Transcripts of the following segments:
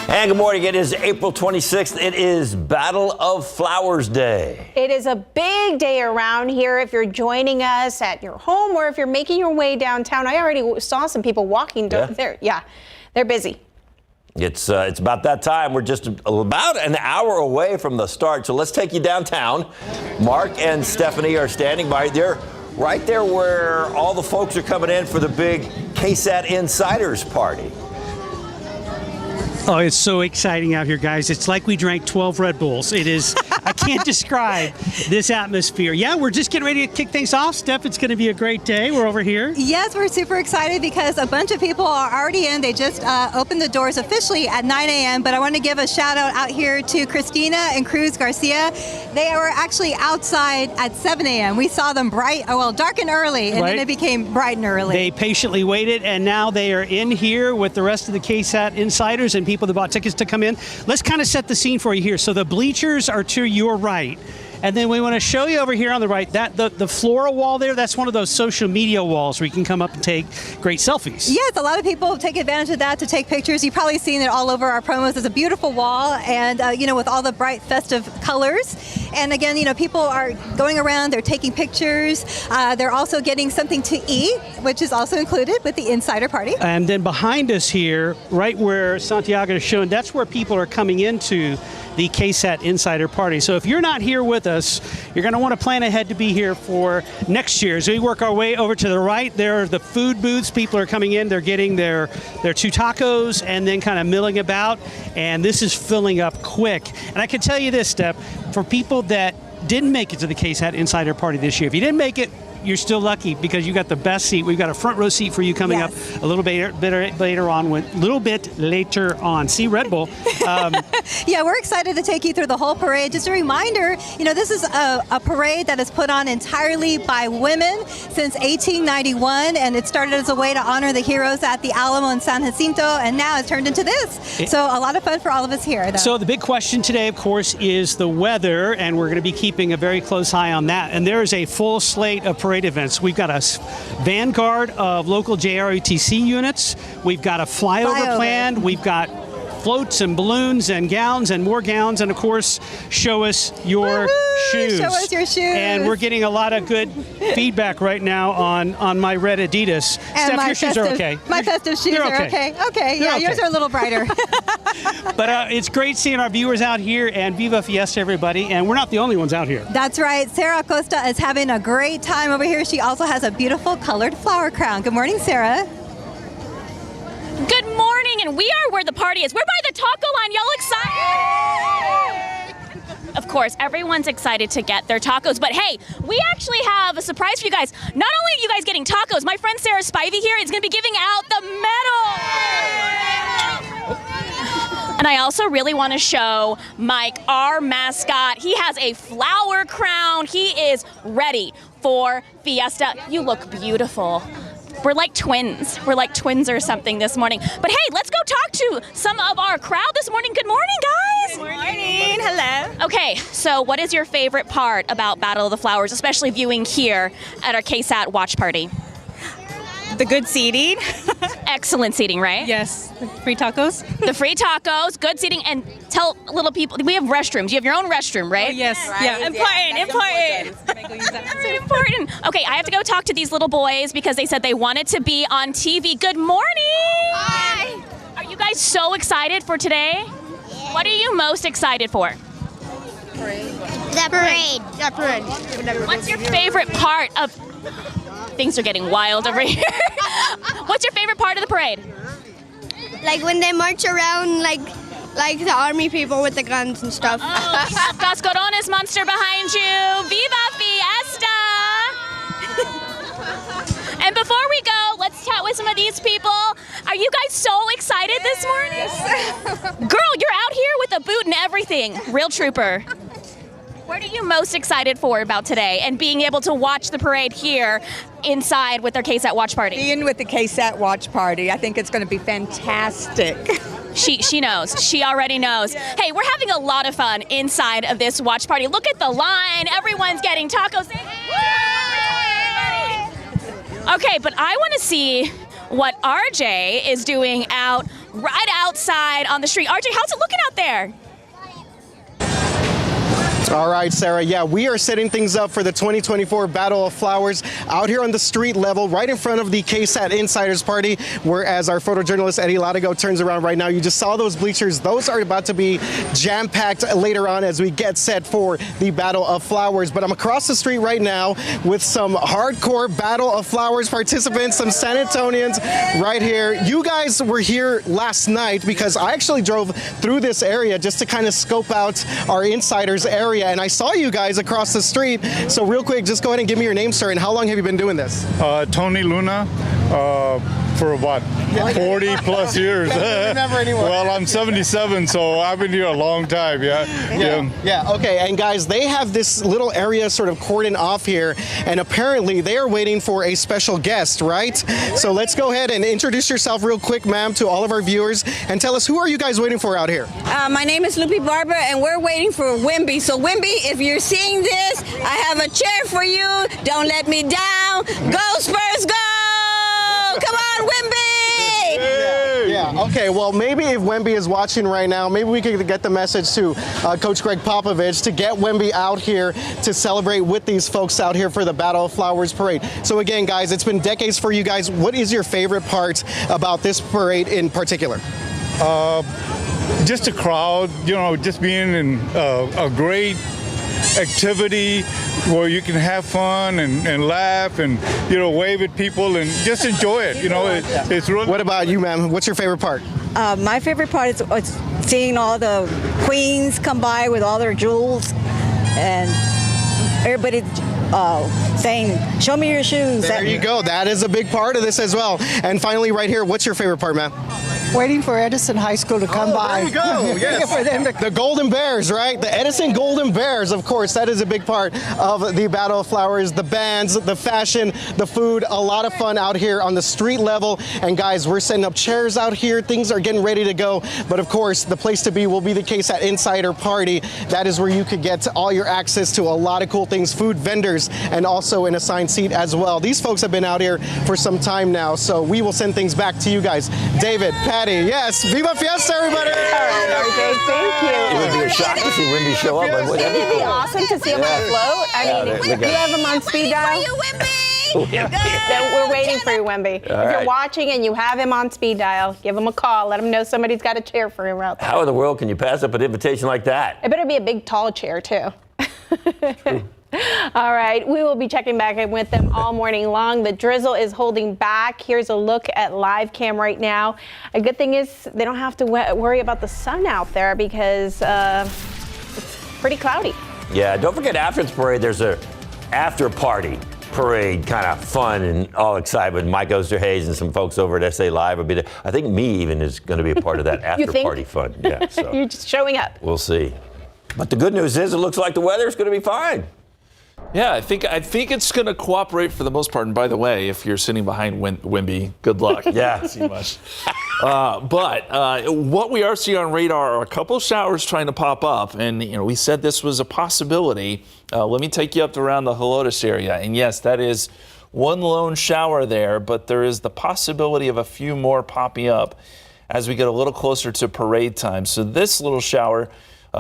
And good morning. It is April 26th. It is Battle of Flowers Day. It is a big day around here if you're joining us at your home or if you're making your way downtown. I already saw some people walking there. Yeah, they're busy. It's about that time. We're just about an hour away from the start. So let's take you downtown. Mark and Stephanie are standing by there, right there where all the folks are coming in for the big KSAT Insiders Party. Oh, it's so exciting out here, guys. It's like we drank 12 Red Bulls. It is, I can't describe this atmosphere. Yeah, we're just getting ready to kick things off. Steph, it's going to be a great day. We're over here. Yes, we're super excited because a bunch of people are already in. They just opened the doors officially at 9 a.m., but I want to give a shout out here to Christina and Cruz Garcia. They were actually outside at 7 a.m. We saw them dark and early, and then it became bright and early. They patiently waited, and now they are in here with the rest of the KSAT insiders and people that bought tickets to come in. Let's kind of set the scene for you here. So the bleachers are to your right. And then we want to show you over here on the right, that the floral wall there, that's one of those social media walls where you can come up and take great selfies. Yes, a lot of people take advantage of that to take pictures. You've probably seen it all over our promos. It's a beautiful wall and, with all the bright festive colors. And again, people are going around, they're taking pictures. They're also getting something to eat, which is also included with the Insider Party. And then behind us here, right where Santiago is shown, that's where people are coming into the KSAT Insider Party. So if you're not here with us, you're going to want to plan ahead to be here for next year. As we work our way over to the right, there are the food booths. People are coming in, they're getting their 2 tacos and then kind of milling about. And this is filling up quick. And I can tell you this, Steph, for people that didn't make it to the KSAT Insider Party this year, if you didn't make it, you're still lucky because you got the best seat. We've got a front row seat for you coming up a little bit later on. See, Red Bull. Yeah, we're excited to take you through the whole parade. Just a reminder, this is a parade that is put on entirely by women since 1891, and it started as a way to honor the heroes at the Alamo and San Jacinto, and now it's turned into this. So a lot of fun for all of us here, though. So the big question today, of course, is the weather, and we're going to be keeping a very close eye on that. And there is a full slate of parade events. We've got a vanguard of local JROTC units. We've got a flyover planned. We've got floats and balloons and gowns and more gowns, and of course, show us your shoes. Show us your shoes. And we're getting a lot of good feedback right now on my red Adidas. And Steph, your shoes are okay. My festive shoes are okay. Okay, yeah, yours are a little brighter. But it's great seeing our viewers out here, and Viva Fiesta, everybody. And we're not the only ones out here. That's right. Sarah Acosta is having a great time over here. She also has a beautiful colored flower crown. Good morning, Sarah. Good morning, and we are where the party is. We're by the taco line. Y'all excited? Of course, everyone's excited to get their tacos, but hey, we actually have a surprise for you guys. Not only are you guys getting tacos, my friend Sarah Spivey here is going to be giving out the medal. And I also really want to show Mike, our mascot. He has a flower crown. He is ready for Fiesta. You look beautiful. We're like twins. We're like twins or something this morning. But hey, let's go talk to some of our crowd this morning. Good morning, guys. Good morning. Hello. Okay, so what is your favorite part about Battle of the Flowers, especially viewing here at our KSAT watch party? The good seating. Excellent seating, right? Yes. The free tacos. The free tacos, good seating, and tell little people, we have restrooms. You have your own restroom, right? Oh, yes. Right. Yeah. Important. That's important. Okay, I have to go talk to these little boys because they said they wanted to be on TV. Good morning. Hi. Are you guys so excited for today? Yeah. What are you most excited for? The parade. What's your favorite part of... Things are getting wild over here. What's your favorite part of the parade? Like when they march around like the army people with the guns and stuff. Oh, Cascorones monster behind you. Viva Fiesta! And before we go, let's chat with some of these people. Are you guys so excited this morning? Yes. Girl, you're out here with a boot and everything. Real trooper. What are you most excited for about today and being able to watch the parade here inside with their KSAT watch party? Being with the KSAT watch party, I think it's going to be fantastic. She knows. She already knows. Yeah. Hey, we're having a lot of fun inside of this watch party. Look at the line. Everyone's getting tacos. Okay, but I want to see what RJ is doing out right outside on the street. RJ, how's it looking out there? All right, Sarah. Yeah, we are setting things up for the 2024 Battle of Flowers out here on the street level, right in front of the KSAT Insiders Party, whereas our photojournalist Eddie Latigo turns around right now. You just saw those bleachers. Those are about to be jam-packed later on as we get set for the Battle of Flowers. But I'm across the street right now with some hardcore Battle of Flowers participants, some San Antonians right here. You guys were here last night because I actually drove through this area just to kind of scope out our Insiders area. And I saw you guys across the street. So real quick, just go ahead and give me your name, sir, and how long have you been doing this? Tony Luna, for what, 40 plus years. Never anymore. Well, I'm 77, so I've been here a long time, Yeah, okay. And guys, they have this little area sort of cordoned off here, and apparently they are waiting for a special guest, right? So let's go ahead and introduce yourself real quick, ma'am, to all of our viewers, and tell us, who are you guys waiting for out here? My name is Lupe Barber, and we're waiting for Wimby. So Wimby, if you're seeing this, I have a chair for you. Don't let me down. Go Spurs, go! Come on, Wimby! Yeah, okay, well, maybe if Wemby is watching right now, maybe we could get the message to Coach Greg Popovich to get Wemby out here to celebrate with these folks out here for the Battle of Flowers Parade. So again, guys, it's been decades for you guys. What is your favorite part about this parade in particular? Just the crowd, just being in a great activity where you can have fun and laugh and wave at people and just enjoy it. It's really. What about you, ma'am? What's your favorite part? My favorite part is seeing all the queens come by with all their jewels and everybody saying, "Show me your shoes." There you go. That is a big part of this as well. And finally, right here, what's your favorite part, ma'am? Waiting for Edison High School to come by. There you go. Yes. For them to... The Golden Bears, right? The Edison Golden Bears, of course. That is a big part of the Battle of Flowers. The bands, the fashion, the food, a lot of fun out here on the street level. And guys, we're setting up chairs out here. Things are getting ready to go. But of course, the place to be will be the KSAT Insider Party. That is where you could get all your access to a lot of cool things, food vendors, and also an assigned seat as well. These folks have been out here for some time now, so we will send things back to you guys. David, Patty, yes, Viva Fiesta, everybody! All right, RJ, thank you. It would be a shock to see Wimby show up. Wouldn't it be awesome to see him on a float? I mean, you have him on speed dial? We're waiting for you, Wemby. If you're watching and you have him on speed dial, give him a call. Let him know somebody's got a chair for him out there. How in the world can you pass up an invitation like that? It better be a big, tall chair, too. All right, we will be checking back in with them all morning long. The drizzle is holding back. Here's a look at live cam right now. A good thing is they don't have to worry about the sun out there because it's pretty cloudy. Yeah, don't forget after the parade, there's a after party parade, kind of fun and all excitement. Mike Osterhays and some folks over at SA Live will be there. I think me even is going to be a part of that after party fun. Yeah, so you're just showing up. We'll see. But the good news is it looks like the weather is going to be fine. Yeah, I think it's going to cooperate for the most part. And by the way, if you're sitting behind Wimby, good luck. Yeah. Can't see much. But what we are seeing on radar are a couple of showers trying to pop up. And, we said this was a possibility. Let me take you up around the Helotes area. And yes, that is one lone shower there, but there is the possibility of a few more popping up as we get a little closer to parade time. So this little shower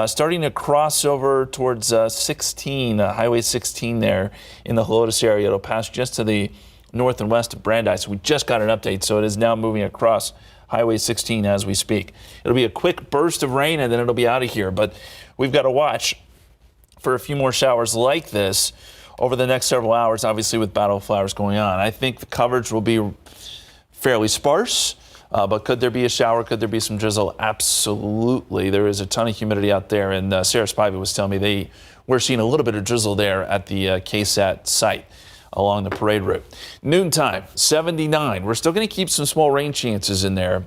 starting to cross over towards 16, Highway 16 there in the Helotes area. It'll pass just to the north and west of Brandeis. We just got an update, so it is now moving across Highway 16 as we speak. It'll be a quick burst of rain, and then it'll be out of here. But we've got to watch for a few more showers like this over the next several hours, obviously with Battle of Flowers going on. I think the coverage will be fairly sparse. But could there be a shower? Could there be some drizzle? Absolutely. There is a ton of humidity out there. And Sarah Spivey was telling me we're seeing a little bit of drizzle there at the KSAT site along the parade route. Noontime, 79. We're still going to keep some small rain chances in there.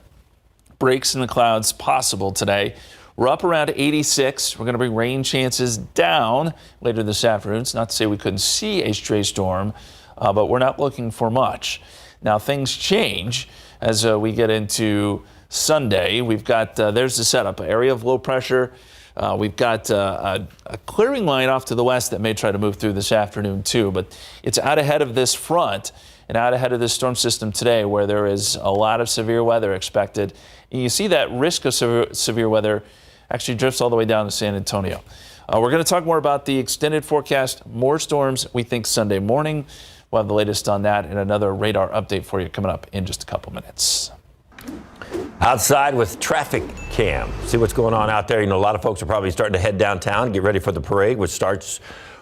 Breaks in the clouds possible today. We're up around 86. We're going to bring rain chances down later this afternoon. It's not to say we couldn't see a stray storm, but we're not looking for much. Now, things change as we get into Sunday. We've got, there's the setup, area of low pressure. We've got a clearing line off to the west that may try to move through this afternoon too, but it's out ahead of this front. and out ahead of this storm system today, where there is a lot of severe weather expected. And you see that risk of severe weather actually drifts all the way down to San Antonio. We're going to talk more about the extended forecast, more storms, we think Sunday morning. We'll have the latest on that and another radar update for you coming up in just a couple minutes. Outside with traffic cam. See what's going on out there. You know, a lot of folks are probably starting to head downtown, get ready for the parade, which starts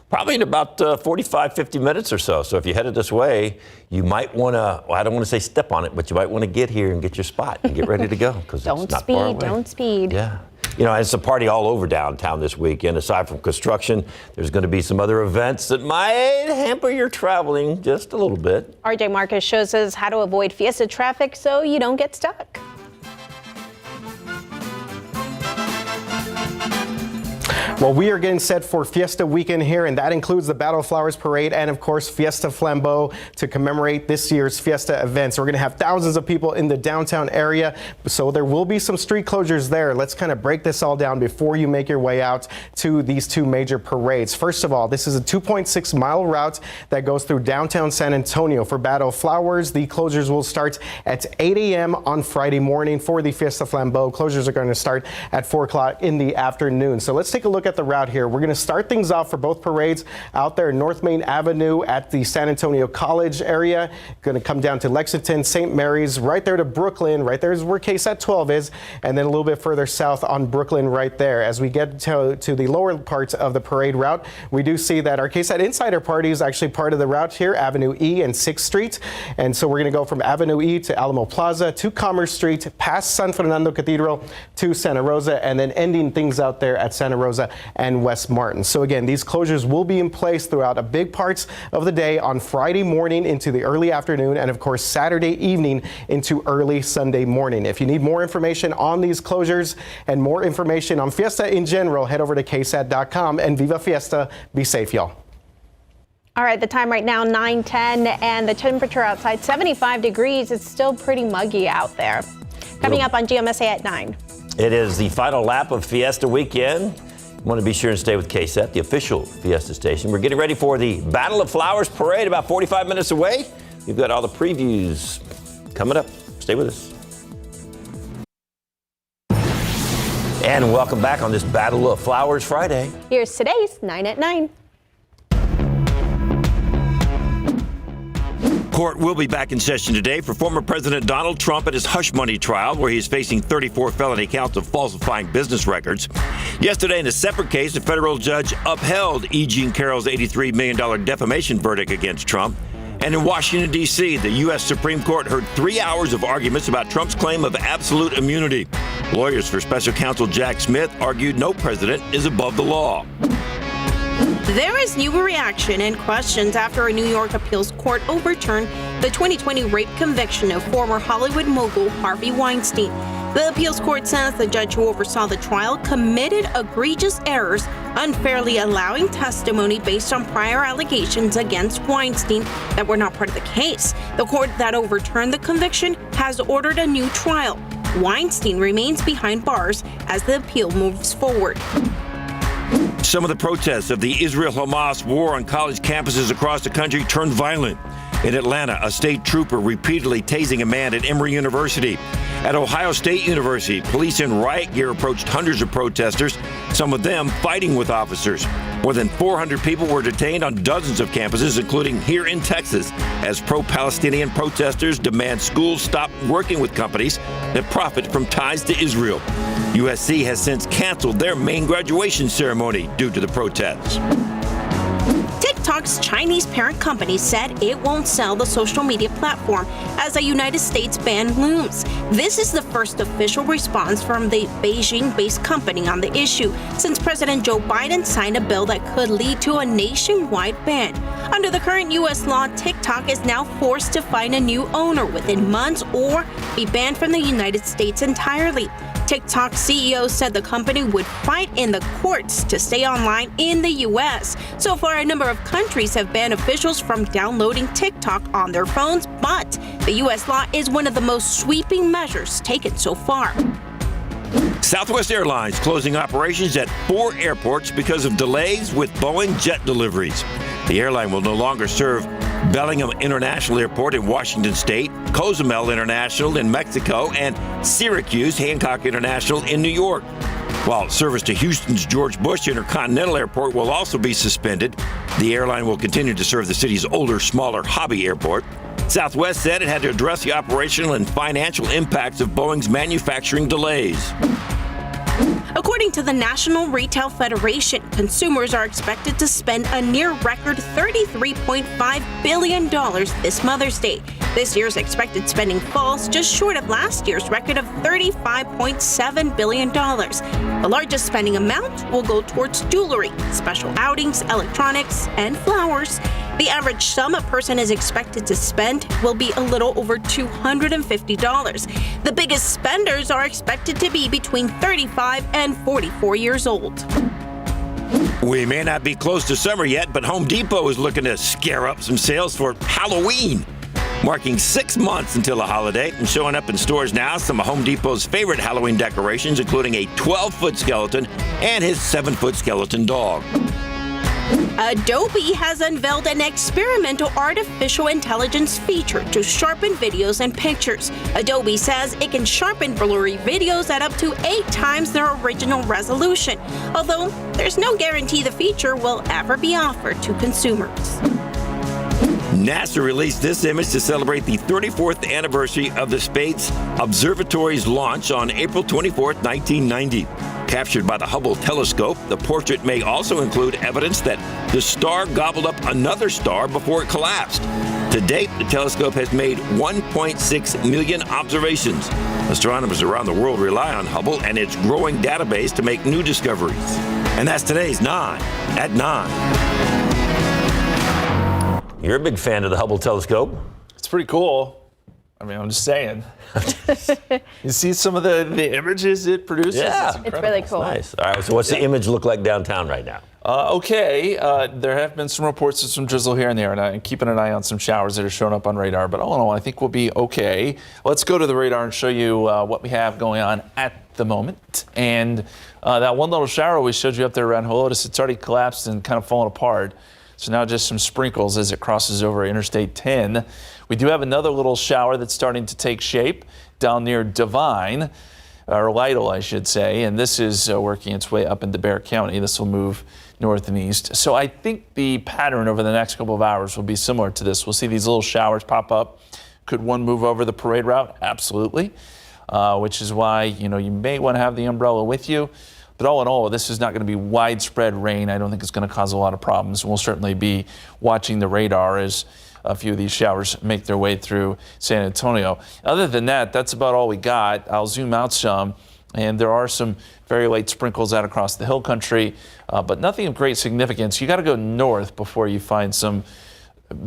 probably in about 45, 50 minutes or so. So if you're headed this way, you might want to, well, I don't want to say step on it, but you might want to get here and get your spot and get ready to go because it's not far away. Don't speed. Yeah. You know, it's a party all over downtown this weekend. Aside from construction, there's going to be some other events that might hamper your traveling just a little bit. RJ Marcus shows us how to avoid Fiesta traffic so you don't get stuck. Well, we are getting set for Fiesta weekend here, and that includes the Battle of Flowers Parade and, of course, Fiesta Flambeau to commemorate this year's Fiesta events. We're going to have thousands of people in the downtown area, so there will be some street closures there. Let's kind of break this all down before you make your way out to these two major parades. First of all, this is a 2.6-mile route that goes through downtown San Antonio. For Battle of Flowers, the closures will start at 8 a.m. on Friday morning. For the Fiesta Flambeau, closures are going to start at 4 o'clock in the afternoon. So let's take a look at the route here. We're going to start things off for both parades out there in North Main Avenue at the San Antonio College area. Going to come down to Lexington, St. Mary's, right there to Brooklyn. Right there is where KSAT 12 is, and then a little bit further south on Brooklyn right there. As we get to the lower parts of the parade route, we do see that our KSAT Insider Party is actually part of the route here, Avenue E and 6th Street. And so we're going to go from Avenue E to Alamo Plaza to Commerce Street, past San Fernando Cathedral to Santa Rosa, and then ending things out there at Santa Rosa and West Martin. So again, these closures will be in place throughout a big parts of the day on Friday morning into the early afternoon, and of course Saturday evening into early Sunday morning. If you need more information on these closures and more information on Fiesta in general, head over to KSAT.com, and Viva Fiesta. Be safe, y'all. All right, the time right now, 9:10, and the temperature outside 75 degrees. It's still pretty muggy out there. Coming up on GMSA at 9. It is the final lap of Fiesta weekend. You want to be sure and stay with KSAT, the official Fiesta station. We're getting ready for the Battle of Flowers Parade about 45 minutes away. We've got all the previews coming up. Stay with us. And welcome back on this Battle of Flowers Friday. Here's today's 9 at 9. Court will be back in session today for former President Donald Trump at his hush money trial, where he is facing 34 felony counts of falsifying business records. Yesterday, in a separate case, a federal judge upheld E. Jean Carroll's $83 million defamation verdict against Trump. And in Washington, D.C., the U.S. Supreme Court heard 3 hours of arguments about Trump's claim of absolute immunity. Lawyers for special counsel Jack Smith argued no president is above the law. There is new reaction and questions after a New York appeals court overturned the 2020 rape conviction of former Hollywood mogul Harvey Weinstein. The appeals court says the judge who oversaw the trial committed egregious errors, unfairly allowing testimony based on prior allegations against Weinstein that were not part of the case. The court that overturned the conviction has ordered a new trial. Weinstein remains behind bars as the appeal moves forward. Some of the protests of the Israel-Hamas war on college campuses across the country turned violent. In Atlanta, a state trooper repeatedly tasing a man at Emory University. At Ohio State University, police in riot gear approached hundreds of protesters, some of them fighting with officers. More than 400 people were detained on dozens of campuses, including here in Texas, as pro-Palestinian protesters demand schools stop working with companies that profit from ties to Israel. USC has since canceled their main graduation ceremony due to the protests. TikTok's Chinese parent company said it won't sell the social media platform as a United States ban looms. This is the first official response from the Beijing-based company on the issue since President Joe Biden signed a bill that could lead to a nationwide ban. Under the current U.S. law, TikTok is now forced to find a new owner within months or be banned from the United States entirely. TikTok CEO said the company would fight in the courts to stay online in the U.S. So far, a number of countries have banned officials from downloading TikTok on their phones, but the U.S. law is one of the most sweeping measures taken so far. Southwest Airlines closing operations at 4 airports because of delays with Boeing jet deliveries. The airline will no longer serve Bellingham International Airport in Washington State, Cozumel International in Mexico, and Syracuse Hancock International in New York. While service to Houston's George Bush Intercontinental Airport will also be suspended, the airline will continue to serve the city's older, smaller hobby airport. Southwest said it had to address the operational and financial impacts of Boeing's manufacturing delays. According to the National Retail Federation, consumers are expected to spend a near-record $33.5 billion this Mother's Day. This year's expected spending falls just short of last year's record of $35.7 billion. The largest spending amount will go towards jewelry, special outings, electronics, and flowers. The average sum a person is expected to spend will be a little over $250. The biggest spenders are expected to be between 35 and 44 years old. We may not be close to summer yet, but Home Depot is looking to scare up some sales for Halloween. Marking 6 months until the holiday, and showing up in stores now some of Home Depot's favorite Halloween decorations, including a 12-foot skeleton and his 7-foot skeleton dog. Adobe has unveiled an experimental artificial intelligence feature to sharpen videos and pictures. Adobe says it can sharpen blurry videos at up to 8 times their original resolution, although there's no guarantee the feature will ever be offered to consumers. NASA released this image to celebrate the 34th anniversary of the Space Observatory's launch on April 24, 1990. Captured by the Hubble telescope, the portrait may also include evidence that the star gobbled up another star before it collapsed. To date, the telescope has made 1.6 million observations. Astronomers around the world rely on Hubble and its growing database to make new discoveries. And that's today's 9 at 9. You're a big fan of the Hubble telescope. It's pretty cool. I mean, I'm just saying. You see some of the images it produces? Yeah. It's really cool. Nice. All right, so what's the image look like downtown right now? There have been some reports of some drizzle here and there, and I'm keeping an eye on some showers that are showing up on radar, but all in all, I think we'll be okay. Let's go to the radar and show you what we have going on at the moment. And that one little shower we showed you up there around Helotes, it's already collapsed and kind of fallen apart. So now just some sprinkles as it crosses over Interstate 10. We do have another little shower that's starting to take shape down near Devine, or Lytle, I should say, and this is working its way up into Bear County. This will move north and east. So I think the pattern over the next couple of hours will be similar to this. We'll see these little showers pop up. Could one move over the parade route? Absolutely, which is why you may want to have the umbrella with you. But all in all, this is not going to be widespread rain. I don't think it's going to cause a lot of problems. We'll certainly be watching the radar as a few of these showers make their way through San Antonio. Other than that, that's about all we got. I'll zoom out some, and there are some very light sprinkles out across the hill country, but nothing of great significance. You got to go north before you find some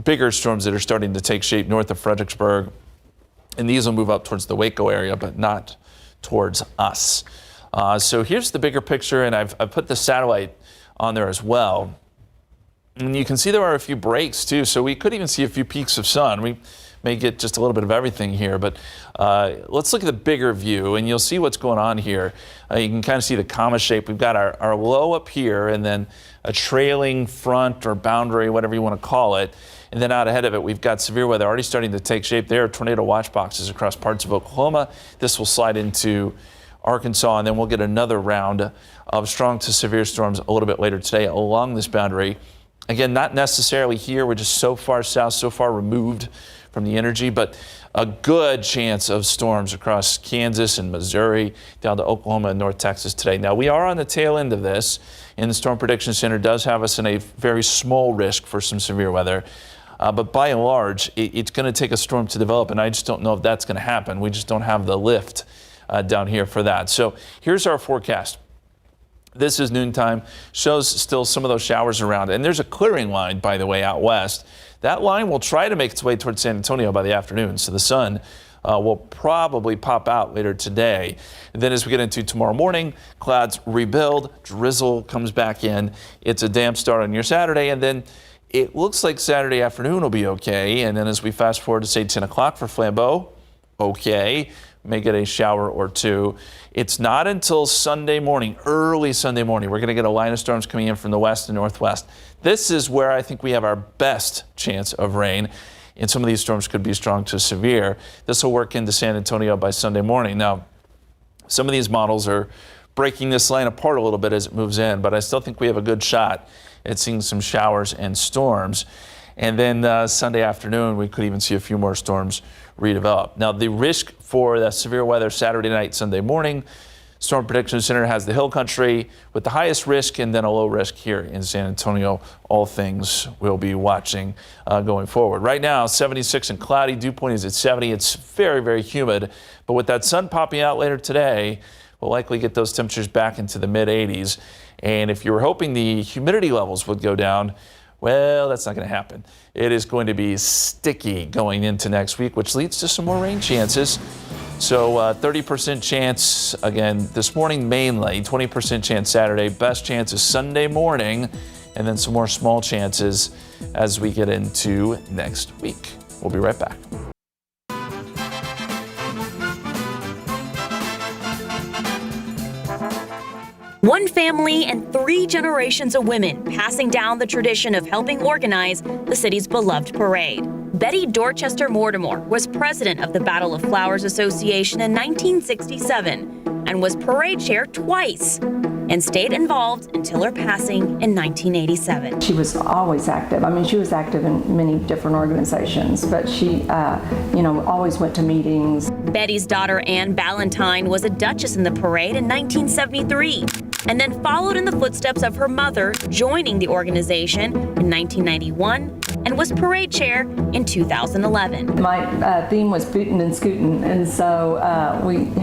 bigger storms that are starting to take shape north of Fredericksburg, and these will move up towards the Waco area, but not towards us. So here's the bigger picture, and I've put the satellite on there as well. And you can see there are a few breaks too, so we could even see a few peaks of sun. We may get just a little bit of everything here, but let's look at the bigger view, and you'll see what's going on here. You can kind of see the comma shape. We've got our low up here, and then a trailing front or boundary, whatever you want to call it. And then out ahead of it, we've got severe weather already starting to take shape. There are tornado watch boxes across parts of Oklahoma. This will slide into Arkansas, and then we'll get another round of strong to severe storms a little bit later today along this boundary. Again, not necessarily here. We're just so far south, so far removed from the energy, but a good chance of storms across Kansas and Missouri down to Oklahoma and North Texas today. Now, we are on the tail end of this, and the Storm Prediction Center does have us in a very small risk for some severe weather. But by and large, it's going to take a storm to develop, and I just don't know if that's going to happen. We just don't have the lift down here for that. So here's our forecast. This is noontime, shows still some of those showers around. And there's a clearing line, by the way, out west. That line will try to make its way towards San Antonio by the afternoon. So the sun will probably pop out later today. And then as we get into tomorrow morning, clouds rebuild, drizzle comes back in. It's a damp start on your Saturday, and then it looks like Saturday afternoon will be okay. And then as we fast forward to say 10 o'clock for Flambeau, okay. may get a shower or two. It's not until Sunday morning, early Sunday morning, we're going to get a line of storms coming in from the west and northwest. This is where I think we have our best chance of rain. And some of these storms could be strong to severe. This will work into San Antonio by Sunday morning. Now, some of these models are breaking this line apart a little bit as it moves in, but I still think we have a good shot at seeing some showers and storms. And then Sunday afternoon, we could even see a few more storms redevelop. Now, the risk for the severe weather Saturday night, Sunday morning, Storm Prediction Center has the hill country with the highest risk and then a low risk here in San Antonio. All things we'll be watching going forward. Right now, 76 and cloudy. Dew point is at 70. It's very, very humid. But with that sun popping out later today, we'll likely get those temperatures back into the mid 80s. And if you were hoping the humidity levels would go down, well, that's not going to happen. It is going to be sticky going into next week, which leads to some more rain chances. So 30% chance again this morning mainly, 20% chance Saturday, best chance is Sunday morning, and then some more small chances as we get into next week. We'll be right back. One family and 3 generations of women passing down the tradition of helping organize the city's beloved parade. Betty Dorchester Mortimer was president of the Battle of Flowers Association in 1967 and was parade chair twice and stayed involved until her passing in 1987. She was always active. I mean, she was active in many different organizations, but she, always went to meetings. Betty's daughter, Anne Ballantyne, was a duchess in the parade in 1973 and then followed in the footsteps of her mother, joining the organization in 1991 and was parade chair in 2011. My theme was bootin' and scootin', and so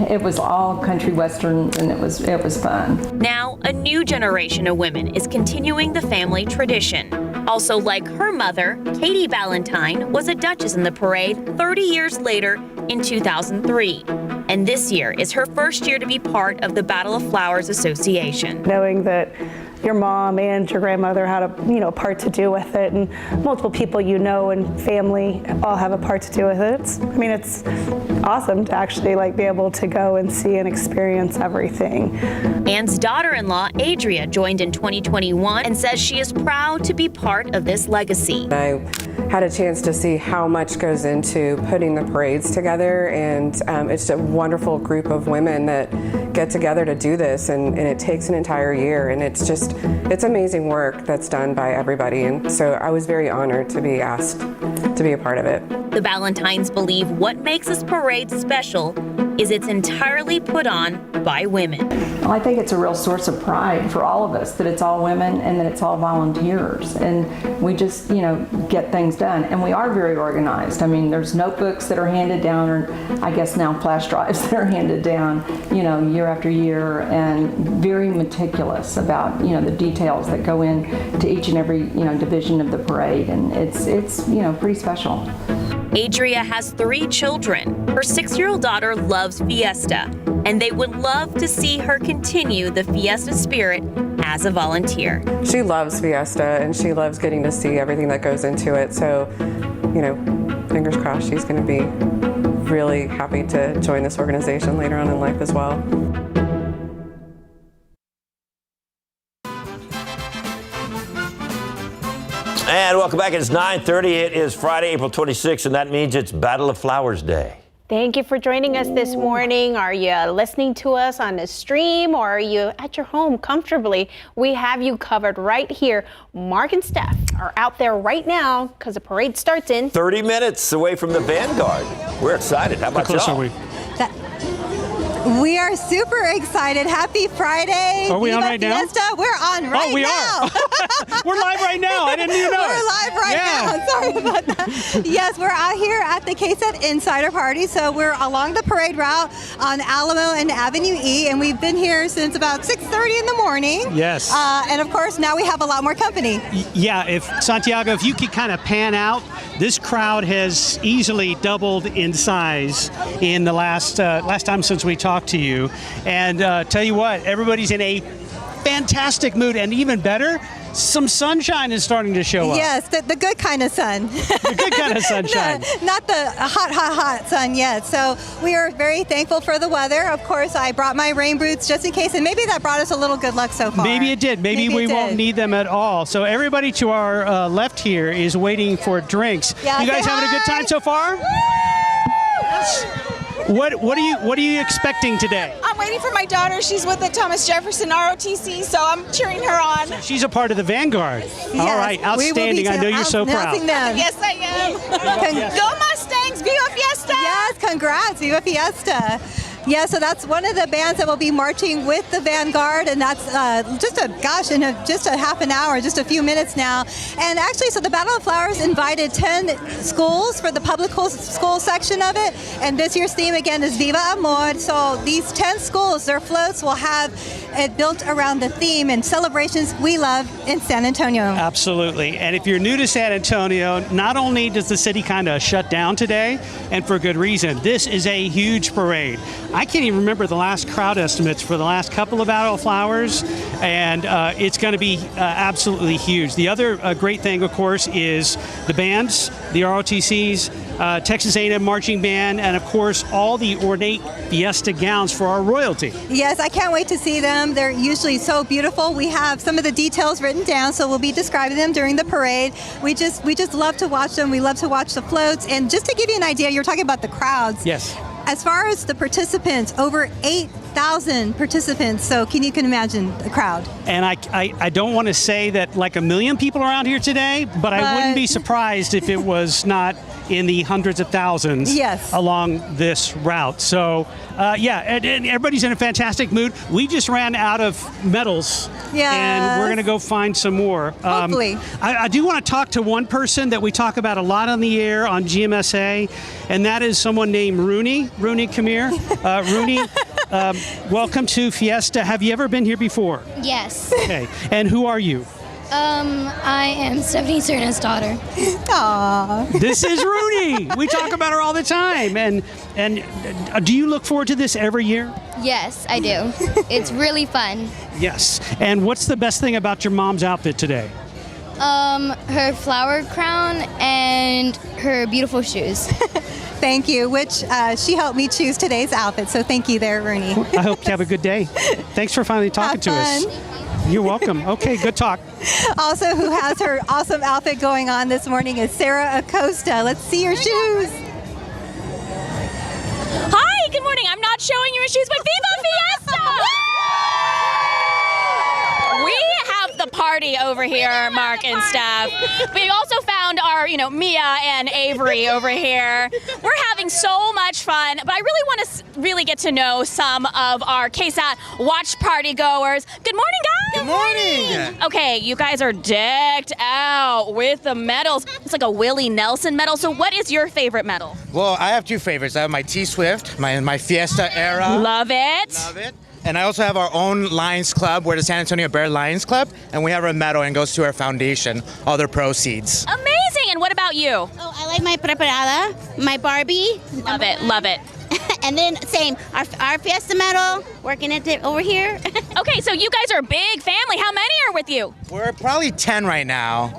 it was all country westerns, and it was fun. Now, a new generation of women is continuing the family tradition. Also, like her mother, Katie Ballantyne was a duchess in the parade 30 years later in 2003. And this year is her first year to be part of the Battle of Flowers Association. Knowing that your mom and your grandmother had a part to do with it, and multiple people and family all have a part to do with it. It's awesome to actually be able to go and see and experience everything. Anne's daughter-in-law, Adria, joined in 2021 and says she is proud to be part of this legacy. I had a chance to see how much goes into putting the parades together, and it's a wonderful group of women that get together to do this, and it takes an entire year, and it's amazing work that's done by everybody, and so I was very honored to be asked to be a part of it. The Ballantynes believe what makes this parade special is it's entirely put on by women. Well, I think it's a real source of pride for all of us that it's all women and that it's all volunteers, and we just get things done, and we are very organized. There's notebooks that are handed down, or I guess now flash drives that are handed down year after year, and very meticulous about the details that go into each and every division of the parade, and it's pretty special. Adria has 3 children. Her 6-year-old daughter loves Fiesta, and they would love to see her continue the Fiesta spirit as a volunteer. She loves Fiesta, and she loves getting to see everything that goes into it. So, fingers crossed she's going to be really happy to join this organization later on in life as well. And welcome back. It's 9:30. It is Friday, April 26th, and that means it's Battle of Flowers Day. Thank you for joining us this morning. Are you listening to us on the stream, or are you at your home comfortably? We have you covered right here. Mark and Steph are out there right now because the parade starts in 30 minutes away from the Vanguard. We're excited. How about y'all? We are super excited. Happy Friday. Are we on right now? Fiesta. We're on right now. Oh, we are. We're live right now. I didn't even know. We're live right now. Sorry about that. Yes, we're out here at the KSAT Insider Party. So we're along the parade route on Alamo and Avenue E, and we've been here since about 6:30 in the morning. Yes. And of course, now we have a lot more company. Yeah, if you could kind of pan out, this crowd has easily doubled in size in the last time since we talked to you. And tell you what, everybody's in a fantastic mood, and even better, some sunshine is starting to show up. Yes, the good kind of sun. The good kind of sunshine. Not the hot sun yet. So we are very thankful for the weather. Of course, I brought my rain boots just in case, and maybe that brought us a little good luck so far. Maybe it did. Maybe we won't need them at all. So everybody to our left here is waiting for drinks. Yeah, you guys say having a good hi. time so far? Yes. What are you expecting today? I'm waiting for my daughter. She's with the Thomas Jefferson ROTC, so I'm cheering her on. She's a part of the Vanguard. All right, outstanding. I know you're so proud. Yes, I am. Go Mustangs! Viva Fiesta! Yes, congrats, Viva Fiesta. Yeah, so that's one of the bands that will be marching with the Vanguard, and that's in just a half an hour, just a few minutes now. And actually, so the Battle of Flowers invited 10 schools for the public school section of it, and this year's theme again is Viva Amor. So these 10 schools, their floats will have it built around the theme and celebrations we love in San Antonio. Absolutely. And if you're new to San Antonio, not only does the city kind of shut down today, and for good reason, this is a huge parade. I can't even remember the last crowd estimates for the last couple of Battle of Flowers, and it's going to be absolutely huge. The other great thing, of course, is the bands, the ROTCs, Texas A&M Marching Band, and, of course, all the ornate Fiesta gowns for our royalty. Yes, I can't wait to see them. They're usually so beautiful. We have some of the details written down, so we'll be describing them during the parade. We just love to watch them. We love to watch the floats. And just to give you an idea, you're talking about the crowds. Yes. As far as the participants, over 8,000 participants. So can imagine the crowd. And I don't want to say that like 1 million people are out here today, but I wouldn't be surprised if it was not in the hundreds of thousands along this route. So, and everybody's in a fantastic mood. We just ran out of medals, and we're going to go find some more. Hopefully. I do want to talk to one person that we talk about a lot on the air on GMSA, and that is someone named Rooney. Rooney, come here. Rooney, welcome to Fiesta. Have you ever been here before? Yes. Okay. And who are you? I am Stephanie Serna's daughter. Aww. This is Rooney. We talk about her all the time. And do you look forward to this every year? Yes, I do. It's really fun. Yes. And what's the best thing about your mom's outfit today? Her flower crown and her beautiful shoes. Thank you, which she helped me choose today's outfit. So thank you there, Rooney. I hope you have a good day. Thanks for finally talking to us. You're welcome. Okay, good talk. Also, who has her awesome outfit going on this morning is Sarah Acosta. Let's see your shoes. Hi, good morning. I'm not showing you your shoes, but Viva Fiesta! We have the party over here, Mark and Steph. We also found our, Mia and Avery over here. We're having so much fun, but I really want to really get to know some of our KSAT watch party goers. Good morning, guys. Good morning. Okay, you guys are decked out with the medals. It's like a Willie Nelson medal. So what is your favorite medal? Well, I have two favorites. I have my T-Swift, my Fiesta era. Love it. Love it. And I also have our own Lions Club. We're the San Antonio Bear Lions Club, and we have our medal and goes to our foundation, all their proceeds. Amazing. And what about you? Oh, I like my Preparada, my Barbie. Love it. Love it. And then same, our Fiesta medal, working it over here. Okay, so you guys are a big family. How many are with you? We're probably 10 right now.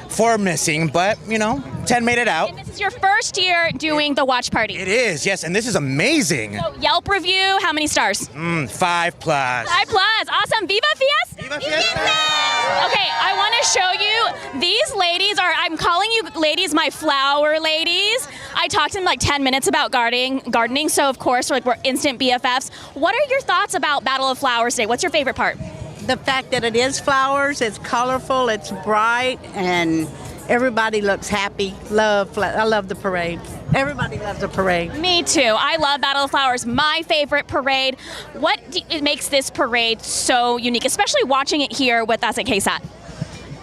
4 missing, but 10 made it out. And this is your first year doing the watch party. It is, yes, and this is amazing. So Yelp review, how many stars? 5+. 5+. Awesome. Viva Fiesta. Viva Fiesta. Okay, I want to show you these ladies I'm calling you ladies my flower ladies. I talked to them like 10 minutes about gardening, so of course we're instant BFFs. What are your thoughts about Battle of Flowers Day? What's your favorite part? The fact that it is flowers, it's colorful, it's bright, and everybody looks happy. I love the parade. Everybody loves the parade. Me too. I love Battle of Flowers. My favorite parade. What makes this parade so unique, especially watching it here with us at KSAT?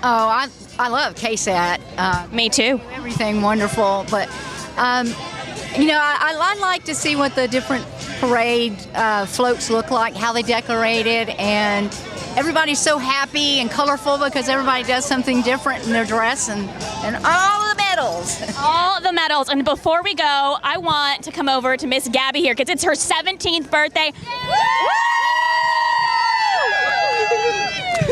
Oh, I love KSAT. Me too. Everything wonderful, but I like to see what the different parade floats look like, how they decorate it, and everybody's so happy and colorful because everybody does something different in their dress and all the medals. All the medals. And before we go, I want to come over to Miss Gabby here because it's her 17th birthday.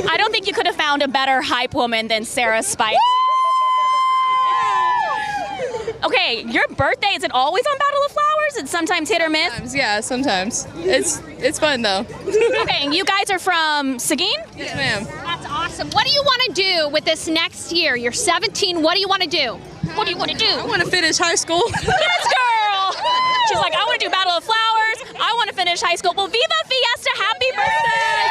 I don't think you could have found a better hype woman than Sarah Spike. Okay, your birthday, is it always on Battle of Flowers? It's sometimes hit or miss? Sometimes, yeah, sometimes. It's fun though. Okay, and you guys are from Seguin? Yes, ma'am. That's awesome. What do you want to do with this next year? You're 17. What do you want to do? What do you want to do? I want to finish high school. Yes, girl! She's like, I want to do Battle of Flowers. I want to finish high school. Well, Viva Fiesta! Happy birthday!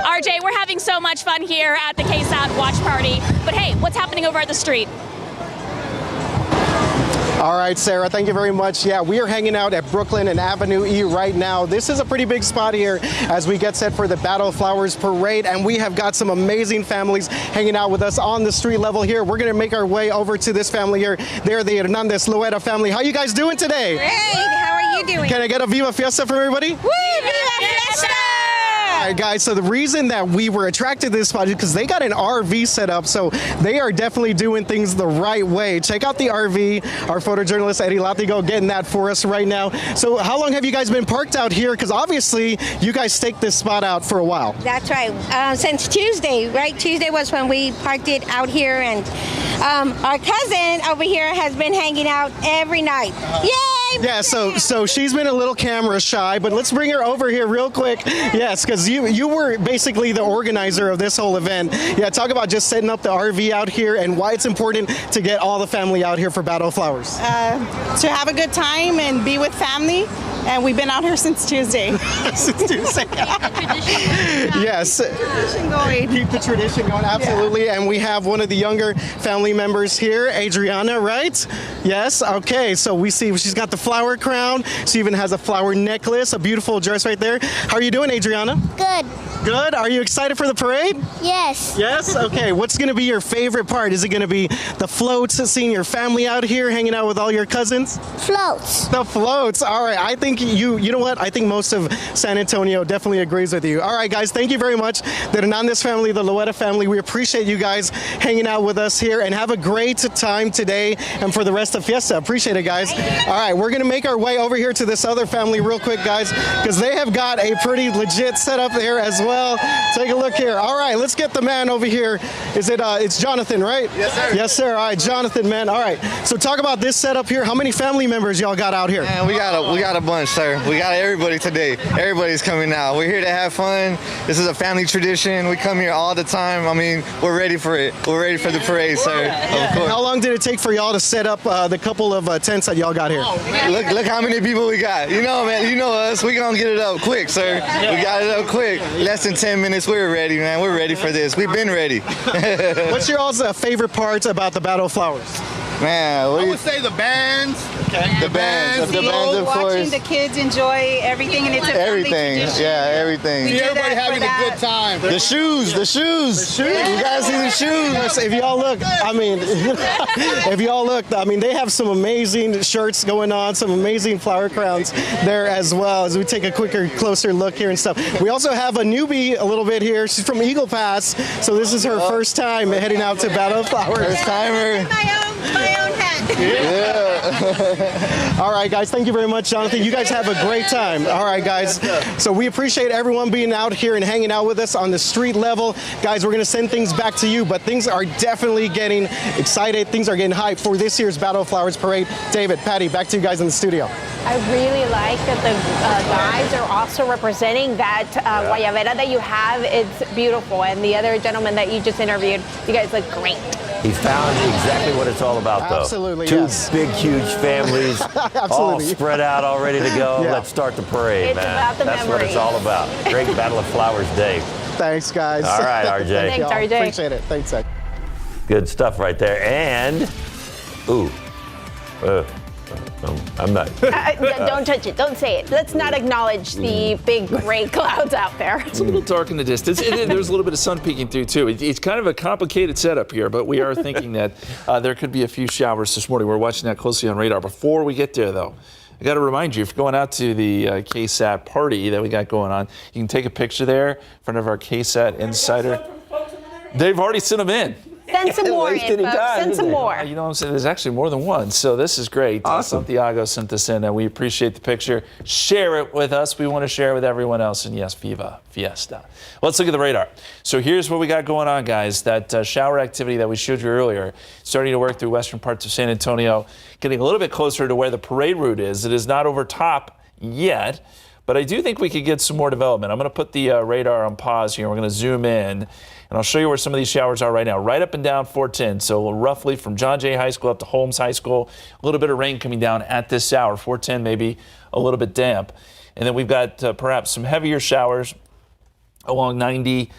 RJ, we're having so much fun here at the KSAT watch party. But hey, what's happening over at the street? All right, Sarah, thank you very much. Yeah, we are hanging out at Brooklyn and Avenue E right now. This is a pretty big spot here as we get set for the Battle of Flowers parade, and we have got some amazing families hanging out with us on the street level here. We're gonna make our way over to this family here. They're the Hernandez Loera family. How you guys doing today? Great, how are you doing? Can I get a Viva Fiesta from everybody? Woo, Viva Fiesta! All right, guys, so the reason that we were attracted to this spot is because they got an RV set up, so they are definitely doing things the right way. Check out the RV. Our photojournalist, Eddie Latigo, getting that for us right now. So how long have you guys been parked out here? Because obviously, you guys staked this spot out for a while. That's right. Since Tuesday, right? Tuesday was when we parked it out here, and our cousin over here has been hanging out every night. Yay! Yeah, so she's been a little camera shy, but let's bring her over here real quick. Yes, because you were basically the organizer of this whole event. Yeah, talk about just setting up the RV out here and why it's important to get all the family out here for Battle of Flowers. To have a good time and be with family. And we've been out here since Tuesday. Since Tuesday. Yes. Keep the tradition going. Keep the tradition going, absolutely. Yeah. And we have one of the younger family members here, Adriana, right? Yes, okay. So we see she's got the flower crown. She even has a flower necklace, a beautiful dress right there. How are you doing, Adriana? Good. Good? Are you excited for the parade? Yes. Yes? Okay. What's going to be your favorite part? Is it going to be the floats, seeing your family out here, hanging out with all your cousins? Floats. The floats. All right. I think you know what? I think most of San Antonio definitely agrees with you. All right, guys. Thank you very much. The Hernandez family, the Loera family, we appreciate you guys hanging out with us here, and have a great time today and for the rest of Fiesta. Appreciate it, guys. All right. We're going to make our way over here to this other family real quick, guys, because they have got a pretty legit setup there as well. Take a look here. All right, let's get the man over here. Is it? It's Jonathan, right? Yes, sir. Yes, sir. All right, Jonathan, man. All right. So talk about this setup here. How many family members y'all got out here? Man, we got a bunch, sir. We got everybody today. Everybody's coming out. We're here to have fun. This is a family tradition. We come here all the time. I mean, we're ready for it. We're ready for the parade, sir. Yeah. Of course. How long did it take for y'all to set up the couple of tents that y'all got here? Look how many people we got. You know, man. You know us. We gonna get it up quick, sir. We got it up quick. Less than 10 minutes. We're ready, man. We're ready for this. We've been ready. What's your all's favorite part about the Battle of Flowers? Man, I would say the bands. Okay. The bands, of course. Watching the kids enjoy everything, and it's a everything. tradition. Yeah, everything. See everybody having a good time. The shoes. You guys see the shoes. If y'all look, they have some amazing shirts going on, some amazing flower crowns there as well. As we take a closer look here and stuff. We also have a newbie a little bit here. She's from Eagle Pass, so this is her first time heading out to Battle of Flowers. First timer. My own hat. Yeah. All right, guys. Thank you very much, Jonathan. You guys have a great time. All right, guys. So we appreciate everyone being out here and hanging out with us on the street level. Guys, we're going to send things back to you, but things are definitely getting excited. Things are getting hyped for this year's Battle of Flowers Parade. David, Patty, back to you guys in the studio. I really like that the guys are also representing that guayabera that you have. It's beautiful. And the other gentleman that you just interviewed, you guys look great. He found exactly what it's all about, though. Absolutely, Two yes. big, huge families, all spread out, all ready to go. Yeah. Let's start the parade, It's man. about the That's what it's all about. Great Battle of Flowers Day. Thanks, guys. All right, RJ. Thanks, RJ. Appreciate it. Thanks, Zach. Good stuff right there. And, I'm not. Don't touch it. Don't say it. Let's not acknowledge the big gray clouds out there. It's a little dark in the distance. There's a little bit of sun peeking through, too. It's kind of a complicated setup here, but we are thinking that there could be a few showers this morning. We're watching that closely on radar. Before we get there, though, I got to remind you, if you're going out to the KSAT party that we got going on, you can take a picture there in front of our KSAT Insider. They've already sent them in. Send Send some more in, folks. Send some more. You know what I'm saying? There's actually more than one. So this is great. Awesome. Santiago sent this in, and we appreciate the picture. Share it with us. We want to share it with everyone else. And yes, Viva Fiesta. Let's look at the radar. So here's what we got going on, guys. That shower activity that we showed you earlier, starting to work through western parts of San Antonio, getting a little bit closer to where the parade route is. It is not over top yet, but I do think we could get some more development. I'm going to put the radar on pause here. We're going to zoom in, and I'll show you where some of these showers are right now, right up and down 410. So roughly from John Jay High School up to Holmes High School, a little bit of rain coming down at this hour. 410 maybe a little bit damp. And then we've got perhaps some heavier showers along 90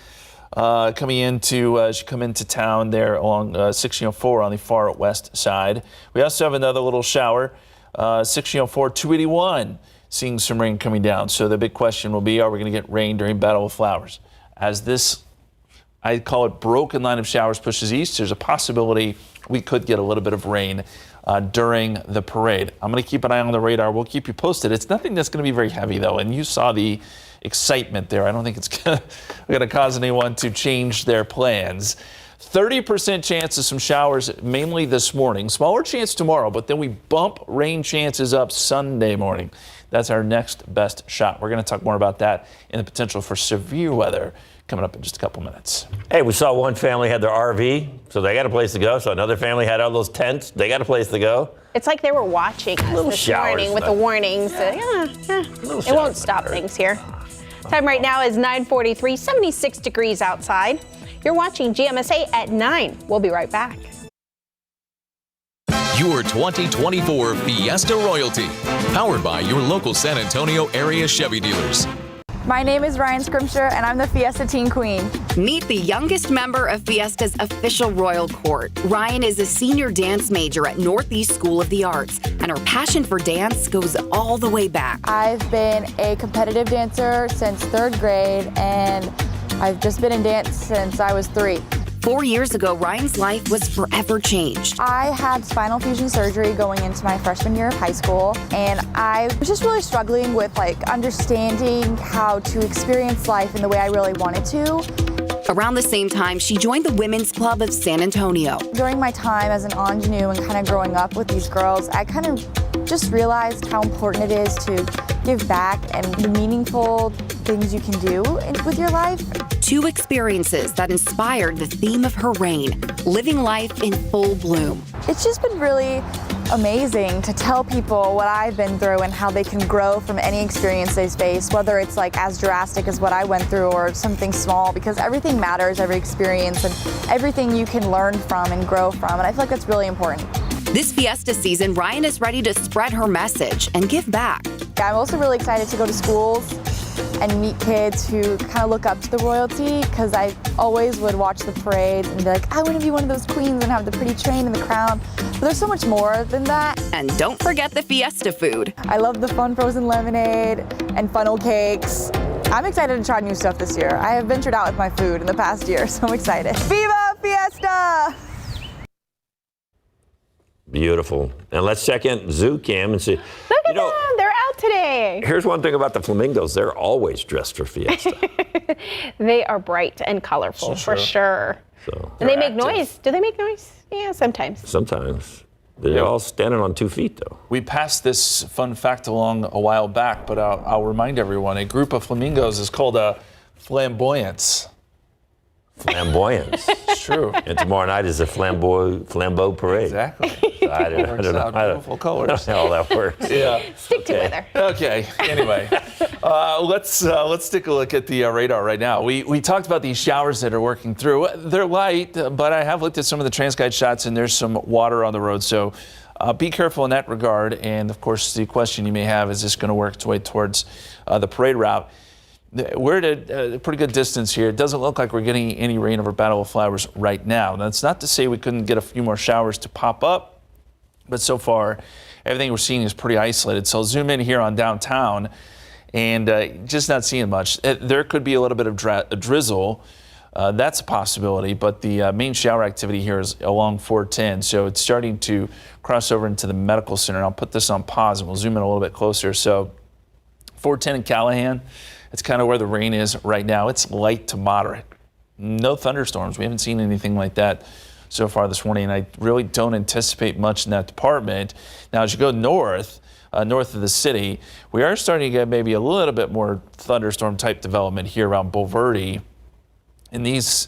coming into, as you come into town there along 1604 on the far west side. We also have another little shower, 1604, 281, seeing some rain coming down. So the big question will be, are we going to get rain during Battle of Flowers? As this, I call it broken line of showers, pushes east, there's a possibility we could get a little bit of rain during the parade. I'm going to keep an eye on the radar. We'll keep you posted. It's nothing that's going to be very heavy, though, and you saw the excitement there. I don't think it's going to cause anyone to change their plans. 30% chance of some showers, mainly this morning. Smaller chance tomorrow, but then we bump rain chances up Sunday morning. That's our next best shot. We're going to talk more about that and the potential for severe weather coming up in just a couple minutes. Hey, we saw one family had their RV, so they got a place to go. So another family had all those tents. They got a place to go. It's like they were watching us this morning with the warnings. It won't stop things here. Time right now is 9:43, 76 degrees outside. You're watching GMSA at 9. We'll be right back. Your 2024 Fiesta Royalty, powered by your local San Antonio area Chevy dealers. My name is Ryan Scrimshire, and I'm the Fiesta Teen Queen. Meet the youngest member of Fiesta's official Royal Court. Ryan is a senior dance major at Northeast School of the Arts, and her passion for dance goes all the way back. I've been a competitive dancer since 3rd grade, and I've just been in dance since I was 3. 4 years ago, Ryan's life was forever changed. I had spinal fusion surgery going into my freshman year of high school, and I was just really struggling with understanding how to experience life in the way I really wanted to. Around the same time, she joined the Women's Club of San Antonio. During my time as an ingenue and kind of growing up with these girls, I kind of just realized how important it is to give back and the meaningful things you can do with your life. 2 experiences that inspired the theme of her reign, living life in full bloom. It's just been really amazing to tell people what I've been through and how they can grow from any experience they face, whether it's as drastic as what I went through or something small, because everything matters, every experience, and everything you can learn from and grow from, and I feel like that's really important. This Fiesta season, Ryan is ready to spread her message and give back. I'm also really excited to go to schools and meet kids who kind of look up to the royalty, because I always would watch the parades and be like, I want to be one of those queens and have the pretty train and the crown. But there's so much more than that. And don't forget the Fiesta food. I love the fun frozen lemonade and funnel cakes. I'm excited to try new stuff this year. I have ventured out with my food in the past year, so I'm excited. Viva Fiesta! Beautiful. And let's check in Zoo Cam and see. Look at them. They're out today. Here's one thing about the flamingos. They're always dressed for Fiesta. They are bright and colorful for sure. So, and they make noise. Do they make noise? Yeah, sometimes. Sometimes. They're all standing on 2 feet, though. We passed this fun fact along a while back, but I'll remind everyone, a group of flamingos is called a flamboyance. Flamboyance. It's true. And tomorrow night is a flambeau parade. Exactly. So I don't know. Beautiful colors. I don't know how that works. Yeah. Stick together. Okay. Anyway, let's take a look at the radar right now. We talked about these showers that are working through. They're light, but I have looked at some of the TransGuide shots, and there's some water on the road. So be careful in that regard. And of course, the question you may have is this going to work its way towards the parade route? We're at a pretty good distance here. It doesn't look like we're getting any rain over Battle of Flowers right now. That's not to say we couldn't get a few more showers to pop up, but so far, everything we're seeing is pretty isolated. So I'll zoom in here on downtown and just not seeing much. There could be a little bit of drizzle. That's a possibility, but the main shower activity here is along 410. So it's starting to cross over into the medical center. And I'll put this on pause and we'll zoom in a little bit closer. So 410 in Callahan. It's kind of where the rain is right now. It's light to moderate. No thunderstorms. We haven't seen anything like that so far this morning, and I really don't anticipate much in that department. Now, as you go north of the city, we are starting to get maybe a little bit more thunderstorm type development here around Bulverde. And these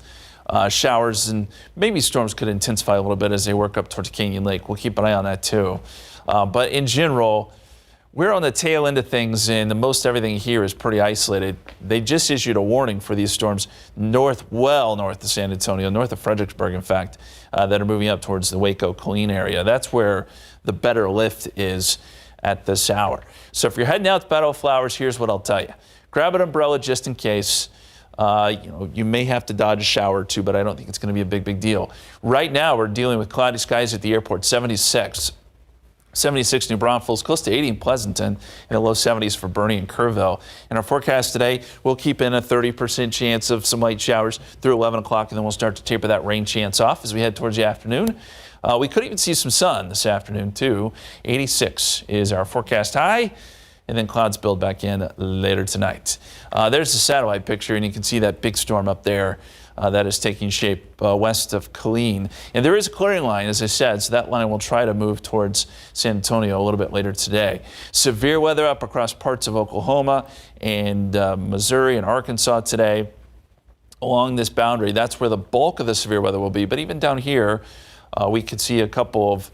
showers and maybe storms could intensify a little bit as they work up towards Canyon Lake. We'll keep an eye on that too. But in general, we're on the tail end of things, and most everything here is pretty isolated. They just issued a warning for these storms north of San Antonio, north of Fredericksburg, in fact, that are moving up towards the Waco-Killeen area. That's where the better lift is at this hour. So if you're heading out to Battle of Flowers, here's what I'll tell you. Grab an umbrella just in case. You may have to dodge a shower or two, but I don't think it's going to be a big deal. Right now, we're dealing with cloudy skies at the airport, 76 New Braunfels, close to 80 in Pleasanton, and the low 70s for Bernie and Kerrville. In our forecast today, we'll keep in a 30% chance of some light showers through 11 o'clock, and then we'll start to taper that rain chance off as we head towards the afternoon. We could even see some sun this afternoon, too. 86 is our forecast high, and then clouds build back in later tonight. There's the satellite picture, and you can see that big storm up there that is taking shape west of Killeen. And there is a clearing line, as I said, so that line will try to move towards San Antonio a little bit later today. Severe weather up across parts of Oklahoma and Missouri and Arkansas today. Along this boundary, that's where the bulk of the severe weather will be. But even down here, we could see a couple of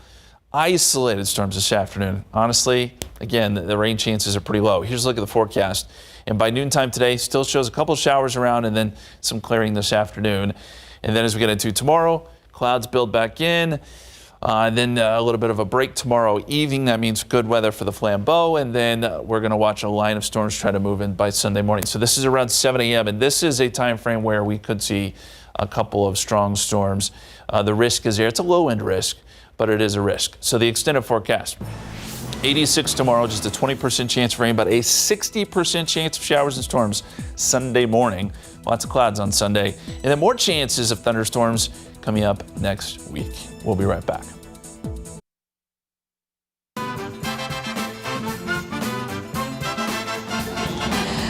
isolated storms this afternoon. Honestly, again, the rain chances are pretty low. Here's a look at the forecast. And by noontime today, still shows a couple showers around and then some clearing this afternoon. And then as we get into tomorrow, clouds build back in. And then a little bit of a break tomorrow evening. That means good weather for the Flambeau. And then we're going to watch a line of storms try to move in by Sunday morning. So this is around 7 a.m. And this is a time frame where we could see a couple of strong storms. The risk is there. It's a low-end risk, but it is a risk. So the extended forecast. 86 tomorrow, just a 20% chance of rain, but a 60% chance of showers and storms Sunday morning. Lots of clouds on Sunday. And then more chances of thunderstorms coming up next week. We'll be right back.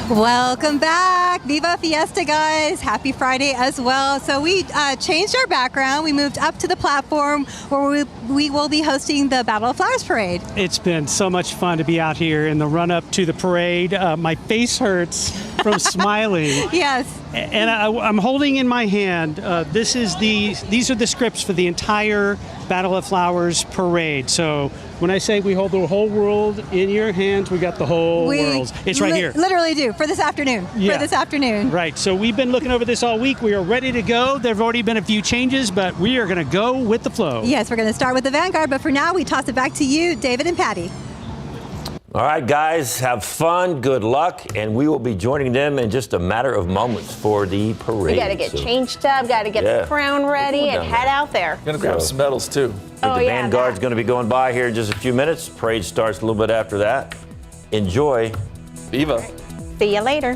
Welcome back. Viva Fiesta, guys. Happy Friday as well. So we changed our background. We moved up to the platform where we will be hosting the Battle of Flowers Parade. It's been so much fun to be out here in the run-up to the parade. My face hurts from smiling. Yes. And I'm holding in my hand, these are the scripts for the entire Battle of Flowers parade. So when I say we hold the whole world in your hands, we got the whole world. It's right here. Literally do, for this afternoon. Yeah. For this afternoon. Right, so we've been looking over this all week. We are ready to go. There have already been a few changes, but we are going to go with the flow. Yes, we're going to start with the Vanguard, but for now, we toss it back to you, David and Patty. All right, guys, have fun, good luck, and we will be joining them in just a matter of moments for the parade. We got to get changed up, got to get the crown ready, and head out there. Going to grab some medals, too. The Vanguard's going to be going by here in just a few minutes. Parade starts a little bit after that. Enjoy. Viva. See you later.